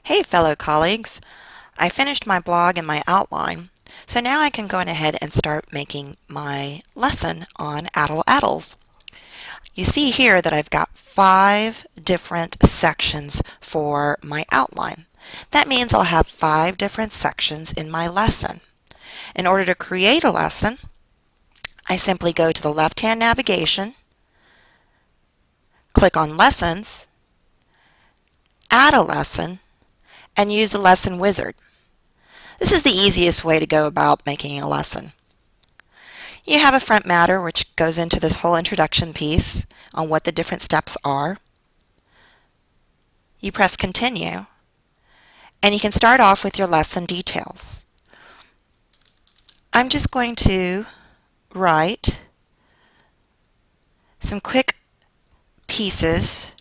Hey fellow colleagues, I finished my blog and my outline, so now I can go ahead and start making my lesson on ATL-ATLs. You see here that I've got 5 different sections for my outline. That means I'll have 5 different sections in my lesson. In order to create a lesson, I simply go to the left-hand navigation, click on Lessons, add a lesson, and use the lesson wizard. This is the easiest way to go about making a lesson. You have a front matter which goes into this whole introduction piece on what the different steps are. You press continue and you can start off with your lesson details. I'm just going to write some quick pieces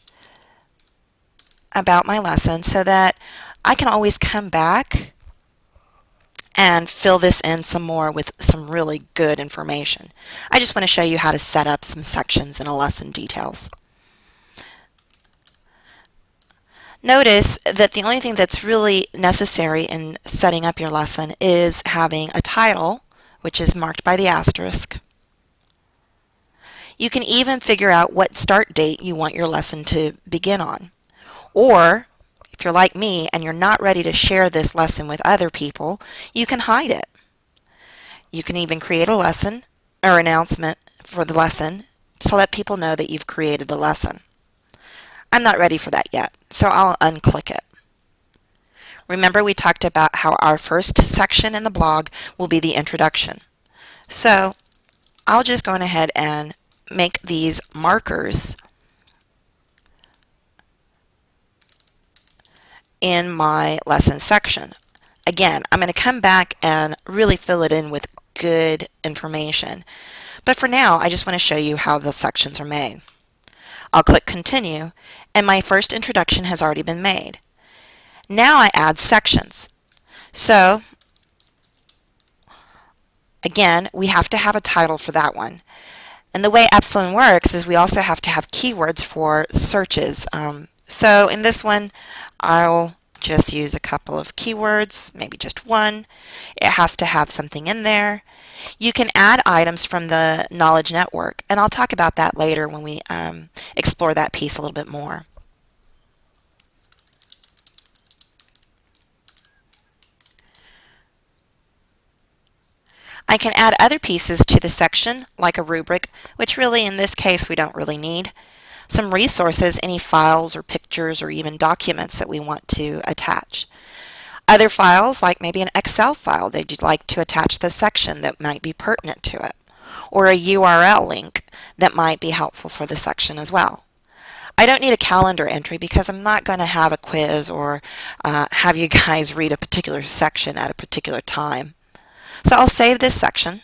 about my lesson so that I can always come back and fill this in some more with some really good information. I just want to show you how to set up some sections in a lesson details. Notice that the only thing that's really necessary in setting up your lesson is having a title, which is marked by the asterisk. You can even figure out what start date you want your lesson to begin on. Or, if you're like me and you're not ready to share this lesson with other people, you can hide it. You can even create a lesson or announcement for the lesson to let people know that you've created the lesson. I'm not ready for that yet, so I'll unclick it. Remember, we talked about how our first section in the blog will be the introduction. So I'll just go ahead and make these markers in my lesson section. Again, I'm going to come back and really fill it in with good information. But for now, I just want to show you how the sections are made. I'll click continue and my first introduction has already been made. Now I add sections. So again, we have to have a title for that one. And the way Epsilon works is we also have to have keywords for searches. So in this one, I'll just use a couple of keywords, maybe just one. It has to have something in there. You can add items from the knowledge network, and I'll talk about that later when we explore that piece a little bit more. I can add other pieces to the section, like a rubric, which really in this case we don't really need. Some resources, any files or pictures or even documents that we want to attach. Other files, like maybe an Excel file that you'd like to attach to the section that might be pertinent to it, or a URL link that might be helpful for the section as well. I don't need a calendar entry because I'm not going to have a quiz or have you guys read a particular section at a particular time. So I'll save this section.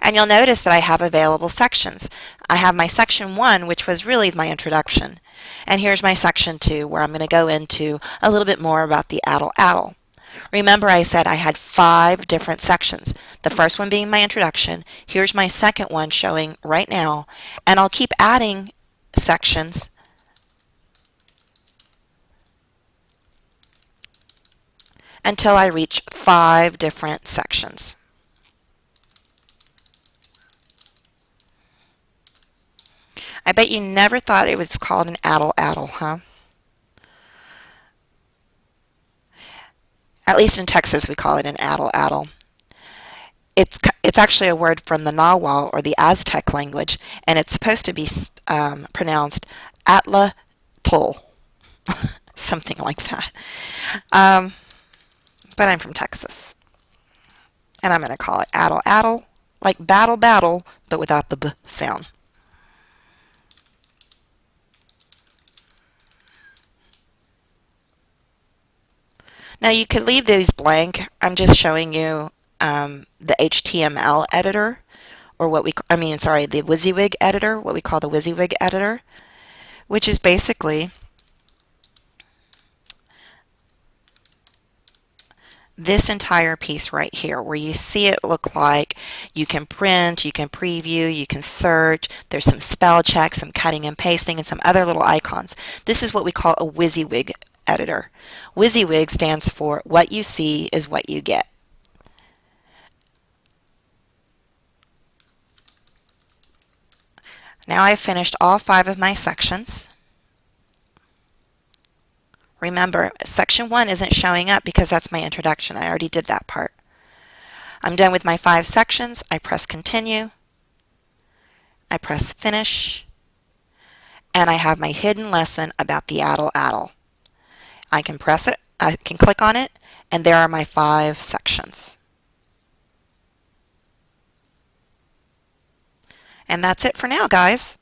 And you'll notice that I have available sections. I have my section 1, which was really my introduction. And here's my section 2, where I'm going to go into a little bit more about the ATL-ATL. Remember, I said I had 5 different sections. The first one being my introduction. Here's my second one showing right now. And I'll keep adding sections until I reach 5 different sections. I bet you never thought it was called an ATL-ATL, huh? At least in Texas we call it an ATL-ATL. It's actually a word from the Nahuatl or the Aztec language, and it's supposed to be pronounced Atla-Tol, something like that. But I'm from Texas, and I'm going to call it ATL-ATL, like battle, battle, but without the B sound. Now you could leave these blank. I'm just showing you the HTML editor, or the WYSIWYG editor, what we call the WYSIWYG editor, which is basically this entire piece right here where you see it look like you can print, you can preview, you can search, there's some spell checks, some cutting and pasting, and some other little icons. This is what we call a WYSIWYG editor. WYSIWYG stands for what you see is what you get. Now I've finished all 5 of my sections. Remember, section 1 isn't showing up because that's my introduction. I already did that part. I'm done with my 5 sections. I press continue. I press finish. And I have my hidden lesson about the ADL. I can press it, I can click on it, and there are my 5 sections. And that's it for now, guys.